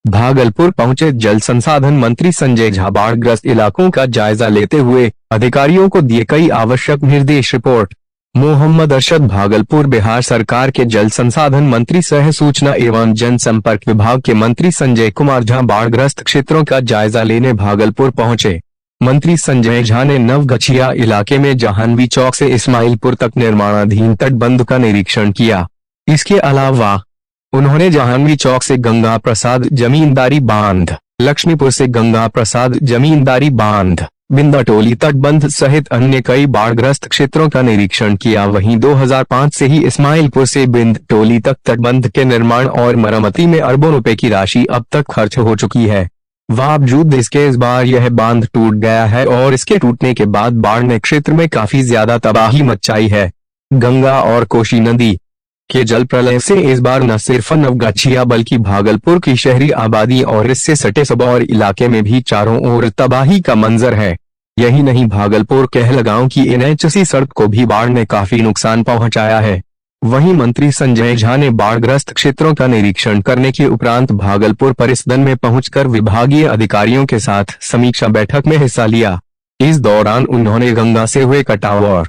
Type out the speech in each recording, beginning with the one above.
भागलपुर पहुंचे जल संसाधन मंत्री संजय झा बाढ़ग्रस्त इलाकों का जायजा लेते हुए अधिकारियों को दिए कई आवश्यक निर्देश। रिपोर्ट मोहम्मद अरशद। भागलपुर। बिहार सरकार के जल संसाधन मंत्री सह सूचना एवं जनसंपर्क विभाग के मंत्री संजय कुमार झा बाढ़ग्रस्त क्षेत्रों का जायजा लेने भागलपुर पहुंचे। मंत्री संजय झा ने नवगछिया इलाके में जाह्नवी चौक से इस्माइलपुर तक निर्माणाधीन तटबंध का निरीक्षण किया। इसके अलावा उन्होंने जाह्नवी चौक से गंगा प्रसाद जमींदारी बांध, लक्ष्मीपुर से गंगा प्रसाद जमींदारी बांध, बिंदाटोली तटबंध सहित अन्य कई बाढ़ग्रस्त क्षेत्रों का निरीक्षण किया। वहीं 2005 से ही इस्माइलपुर से बिंदाटोली तक तटबंध के निर्माण और मरम्मती में अरबों रुपए की राशि अब तक खर्च हो चुकी है। बावजूद इसके इस बार यह बांध टूट गया है और इसके टूटने के बाद बाढ़ ने क्षेत्र में काफी ज्यादा तबाही मचाई है। गंगा और कोसी नदी के जल प्रलय से इस बार न सिर्फ नवगछिया बल्कि भागलपुर की शहरी आबादी और इससे सटे सबौर इलाके में भी चारों ओर तबाही का मंजर है। यही नहीं, भागलपुर कहलगांव की NH80 सड़क को भी बाढ़ ने काफी नुकसान पहुंचाया है। वहीं मंत्री संजय झा ने बाढ़ग्रस्त क्षेत्रों का निरीक्षण करने के उपरांत भागलपुर परिसदन में पहुंचकर विभागीय अधिकारियों के साथ समीक्षा बैठक में हिस्सा लिया। इस दौरान उन्होंने गंगा से हुए कटाव और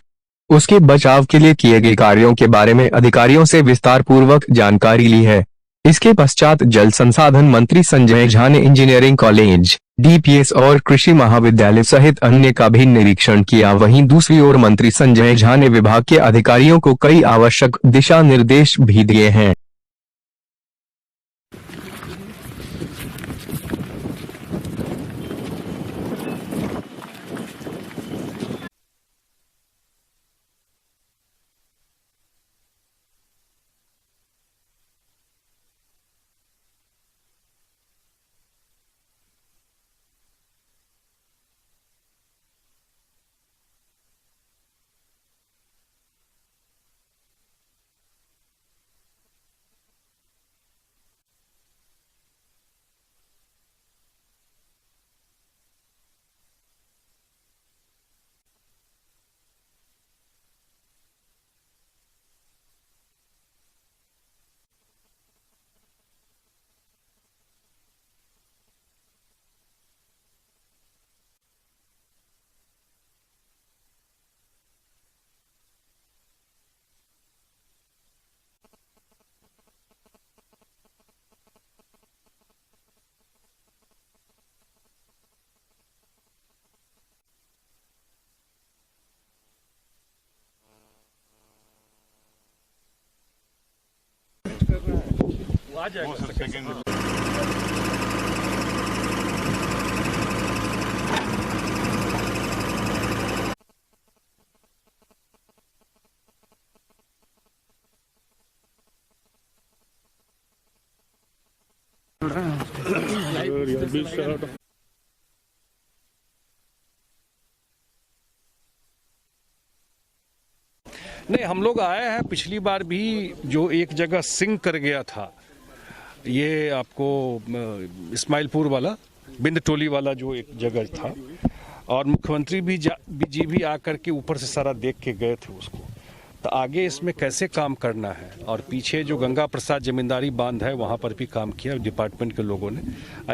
उसके बचाव के लिए किए गए कार्यों के बारे में अधिकारियों से विस्तार पूर्वक जानकारी ली है। इसके पश्चात जल संसाधन मंत्री संजय झा ने इंजीनियरिंग कॉलेज, DPS और कृषि महाविद्यालय सहित अन्य का भी निरीक्षण किया। वहीं दूसरी ओर मंत्री संजय झा ने विभाग के अधिकारियों को कई आवश्यक दिशा निर्देश भी दिए हैं। आ जाएगा। नहीं, हम लोग आए हैं। पिछली बार भी जो एक जगह सिंक कर गया था, ये आपको इस्माइलपुर वाला बिंदटोली वाला जो एक जगह था, और मुख्यमंत्री जी भी आकर के ऊपर से सारा देख के गए थे उसको। तो आगे इसमें कैसे काम करना है, और पीछे जो गंगा प्रसाद जमींदारी बांध है वहाँ पर भी काम किया डिपार्टमेंट के लोगों ने।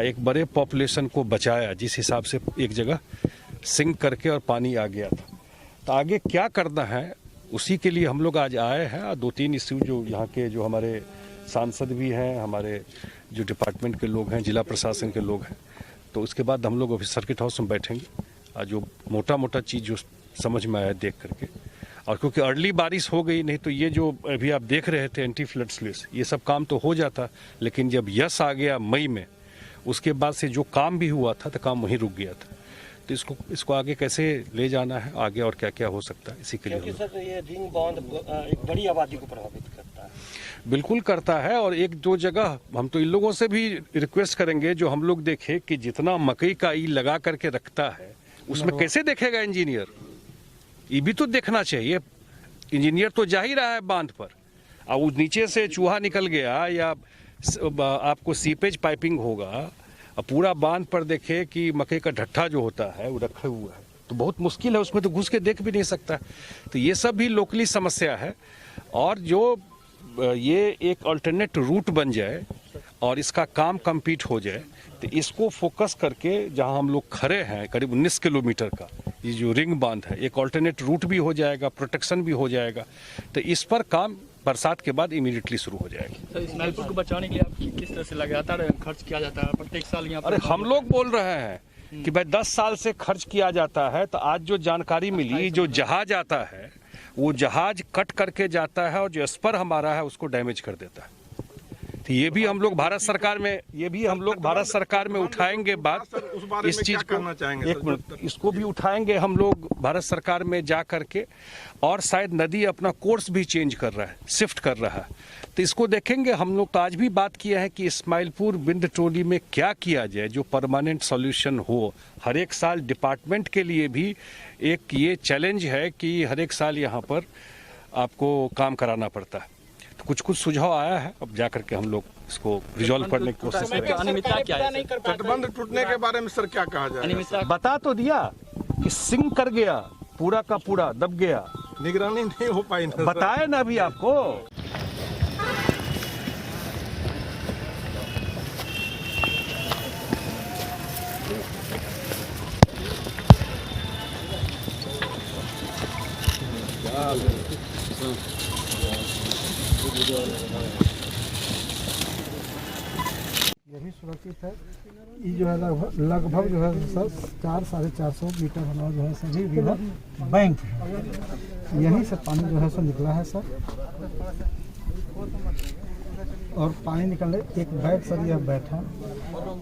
एक बड़े पॉपुलेशन को बचाया जिस हिसाब से एक जगह सिंक करके और पानी आ गया था। तो आगे क्या करना है उसी के लिए हम लोग आज आए हैं। और 2-3 इश्यू जो यहाँ के जो हमारे सांसद भी हैं, हमारे जो डिपार्टमेंट के लोग हैं, जिला प्रशासन के लोग हैं, तो उसके बाद हम लोग अभी सर्किट हाउस में बैठेंगे और जो मोटा चीज़ जो समझ में आया देख करके। और क्योंकि अर्ली बारिश हो गई, नहीं तो ये जो अभी आप देख रहे थे एंटी फ्लड स्लुइस, ये सब काम तो हो जाता, लेकिन जब यस आ गया मई में, उसके बाद से जो काम भी हुआ था तो काम वहीं रुक गया था। तो इसको आगे कैसे ले जाना है, आगे और क्या क्या हो सकता है, इसी के लिए सर ये रिंग बांध एक बड़ी आबादी को प्रभावित करता है। बिल्कुल करता है। और 1-2 जगह हम तो इन लोगों से भी रिक्वेस्ट करेंगे, जो हम लोग देखे कि जितना मकई का ई लगा करके रखता है उसमें कैसे देखेगा इंजीनियर, ये भी तो देखना चाहिए। इंजीनियर तो जा ही रहा है बांध पर, और उस नीचे से चूहा निकल गया या आपको सीपेज पाइपिंग होगा, और पूरा बांध पर देखे कि मकई का ढट्ठा जो होता है वो रखा हुआ है, तो बहुत मुश्किल है, उसमें तो घुस के देख भी नहीं सकता। तो ये सब भी लोकली समस्या है। और जो ये एक अल्टरनेट रूट बन जाए और इसका काम कंप्लीट हो जाए तो इसको फोकस करके जहां हम लोग खड़े हैं करीब 19 किलोमीटर का ये जो रिंग बांध है एक ऑल्टरनेट रूट भी हो जाएगा, प्रोटेक्शन भी हो जाएगा। तो इस पर काम बरसात के बाद इमीडिएटली शुरू हो जाएगी। सर, इस्माइलपुर को बचाने के लिए आप किस तरह से लगातार खर्च किया जाता है प्रत्येक साल यहाँ पर? अरे हम लोग बोल रहे हैं कि भाई 10 साल से खर्च किया जाता है, तो आज जो जानकारी मिली जो जहाज आता है वो जहाज कट करके जाता है और जो स्पर हमारा है उसको डैमेज कर देता है। तो ये भी हम लोग भारत सरकार में उठाएंगे बात, इस चीज को एक मिनट इसको भी उठाएंगे हम लोग भारत सरकार में जा करके। और शायद नदी अपना कोर्स भी चेंज कर रहा है, शिफ्ट कर रहा है, तो इसको देखेंगे हम लोग। तो आज भी बात किया है कि इस्माइलपुर बिंद टोली में क्या किया जाए जो परमानेंट सॉल्यूशन हो। हर एक साल डिपार्टमेंट के लिए भी एक ये चैलेंज है कि हर एक साल यहाँ पर आपको काम कराना पड़ता है। तो कुछ सुझाव आया है, अब जा करके हम लोग इसको रिजॉल्व करने की कोशिश करेंगे। अनियमितता क्या है? तटबंध टूटने के बारे में सर क्या कहा जाए? अनियमितता बता तो दिया कि सिंक कर गया, पूरा का पूरा दब गया, निगरानी नहीं हो पाई ना। बताया ना अभी आपको। ये भी सुरक्षित है। ये जो है लगभग जो है सर 400-450 मीटर हमारा जो है सभी विभाग बैंक है, यहीं से पानी जो है सो निकला है सर। और पानी निकलने एक बैग सर यह बैठा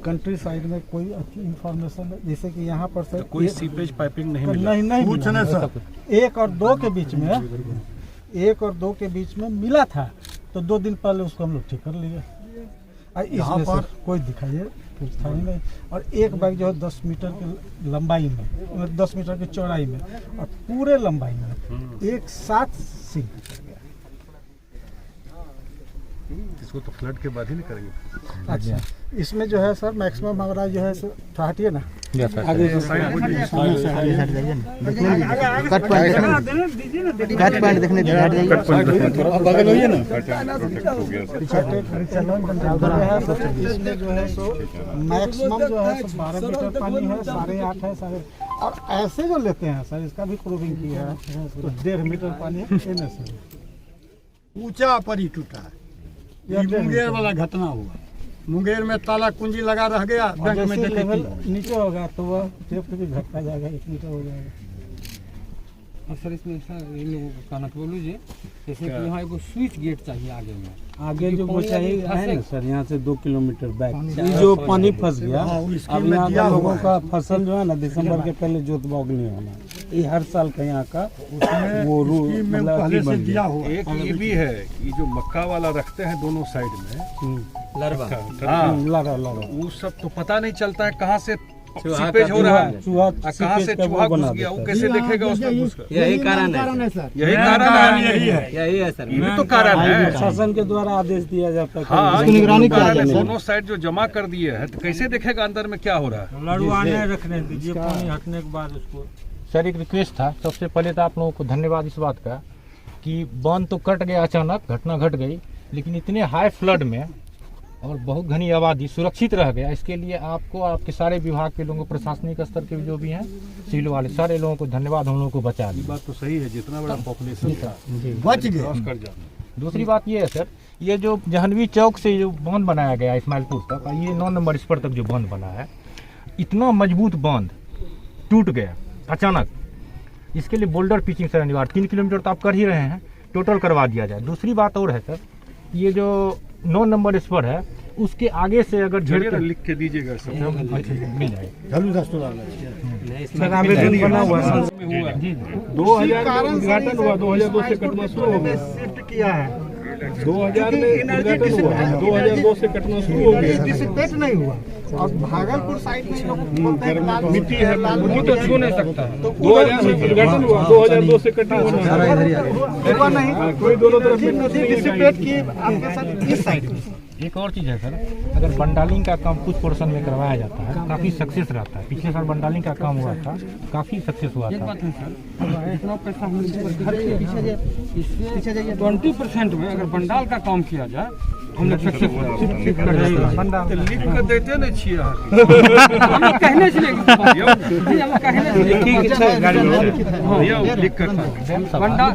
कंट्री साइड में कोई अच्छी इंफॉर्मेशन है, जैसे कि यहाँ पर सर कोई सीपेज पाइपिंग नहीं मिला। नहीं पूछने सर 1 और 2 के बीच में 1 और 2 के बीच में मिला था, तो 2 दिन पहले उसको हम लोग ठीक कर लिए। यहाँ पर कोई दिखाइए कुछ था ही नहीं। और एक बैग जो है 10 मीटर की लंबाई में, 10 मीटर की चौड़ाई में और पूरे लंबाई में एक साथ सिंक कर गया। इसको तो फ्लड के बाद ही नहीं करेंगे। अच्छा, इसमें जो है सर मैक्सिमम हमारा जो है तो हटिए ना आगे कट पॉइंट देखने इसमें जो है सो मैक्सिमम जो है 12 मीटर पानी है, 8.5 है, साढ़े। और ऐसे जो लेते हैं सर इसका भी प्रूविंग किया है तो 1.5 मीटर पानी है। ऊंचा पर ही टूटा है। ये मुंगेर वाला घटना हुआ, मुंगेर में ताला कुंजी लगा रह गया, बैंक में लेवल नीचे होगा तो वह टेप भी घटता जाएगा, 1 मीटर हो जाएगा। और सर इसमें सर इन लोगों को कहना बोलूँ जी, जैसे कि यहाँ एगो स्विच गेट चाहिए आगे में, आगे जो वो चाहिए है ना सर, यहाँ से 2 किलोमीटर बैक जो पानी फंस गया। अब यहाँ का लोगों का फसल जो है ना दिसंबर के पहले जोत बोग नहीं होना, ये हर साल का यहाँ का वो रूल मतलब एक ये भी है कि जो मक्का वाला रखते हैं दोनों साइड में लरवा, लड़ा वो सब तो पता नहीं चलता है कहाँ से सीपेज हो रहा है, कहाँ से चूहा घुस गया, वो कैसे देखेगा उसमें घुसकर। यही कारण है सर, यही कारण यही है सर, ये भी तो कारण है। शासन के द्वारा आदेश दिया जाता है हाँ, निगरानी दोनों साइड जो जमा कर दिए है तो कैसे देखेगा अंदर में क्या हो रहा है। लड़वाने रखने दीजिए, पानी हटने के बाद उसको। सर एक रिक्वेस्ट था, सबसे पहले तो आप लोगों को धन्यवाद इस बात का कि बांध तो कट गया, अचानक घटना घट गई, लेकिन इतने हाई फ्लड में और बहुत घनी आबादी सुरक्षित रह गया। इसके लिए आपको, आपके सारे विभाग के लोगों, प्रशासनिक स्तर के जो भी हैं, सिविल वाले सारे लोगों को धन्यवाद, हम लोगों को बचा दिया। बात तो सही है, जितना बड़ा पॉपुलेशन था बच गए। दूसरी बात ये है सर, ये जो जहनवी चौक से जो बांध बनाया गया इस्माइलपुर तक, ये 9 नंबर स्पर तक जो बांध बना है, इतना मजबूत बांध टूट गया अचानक। इसके लिए बोल्डर पिचिंग सर अनिवार्य, 3 किलोमीटर तो आप कर ही रहे हैं, टोटल करवा दिया जाए। दूसरी बात और है सर, ये जो 9 नंबर स्पर है उसके आगे से अगर लिख के दीजिएगा मिल जाएगा। सर आवेदन बना हुआ है, 2000 उद्घाटन हुआ, 2002 से कटना शुरू हो गया, शिफ्ट किया है 2000 में उद्घाटन हुआ, 2002 से कटना शुरू हो गया, डिसिपेट नहीं हुआ। और भागलपुर साइड में मिट्टी है वो तो छू नहीं सकता। 2000 में उद्घाटन हुआ, 2002 से कटिंग हुआ नहीं, कोई दोनों तरफ नदी डिसिपेट की आपके साथ इस साइड में। एक और चीज़ है सर, अगर बंडालिंग का काम कुछ पोर्शन में करवाया जाता है, काफ़ी सक्सेस रहता है। पिछले साल बंडालिंग का काम हुआ था, काफ़ी सक्सेस हुआ था। इतना पैसा हम 20% में अगर बंडाल का काम किया जाए हम लोग सक्सेस लिख कर देते नहीं छिए हम लोग कहने से जी हम लोग कहने से ठीक है गाड़ी भैया लिख कर बंदा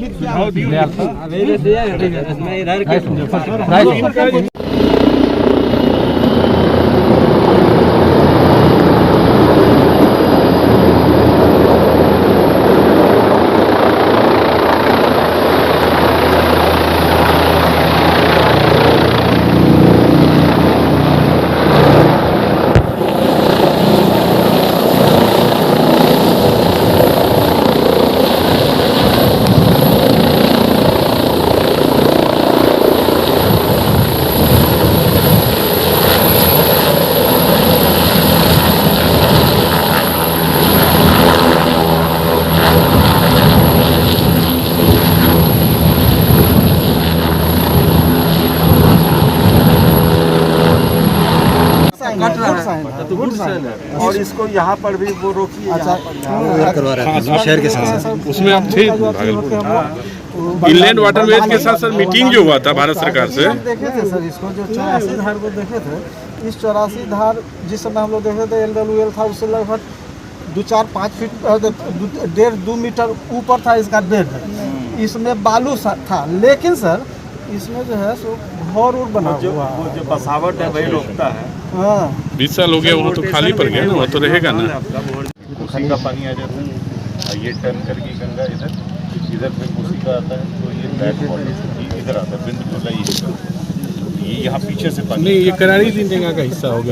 और इसको यहाँ पर भी वो रोकिए। अच्छा करवा रहे हैं शहर के साथ, उसमें आप थे भागलपुर इनलैंड वाटरवेज के साथ सर मीटिंग जो हुआ था भारत सरकार से, देखे थे सर इसको जो 84 धार को देखे थे। इस 84 धार जिस समय हम लोग देखे थे LWL था, उससे लगभग 2-4-5 फीट 1.5-2 मीटर ऊपर था इसका बेड। इसमें बालू था, लेकिन सर इसमें जो है सो घर और बना हुआ वो जो बसावट है वही रोकता है। हाँ 20 साल हो गया, वहाँ तो खाली पड़ गया ना, वहाँ तो रहेगा ना। कोसी का पानी आ जाता है, ये टर्न करके गंगा इधर से कोसी का आता है, तो ये बैक वाटर इधर आता है, बिंद टोला ये यहाँ पीछे से पानी। नहीं, ये करारी दी जगह का हिस्सा हो गया।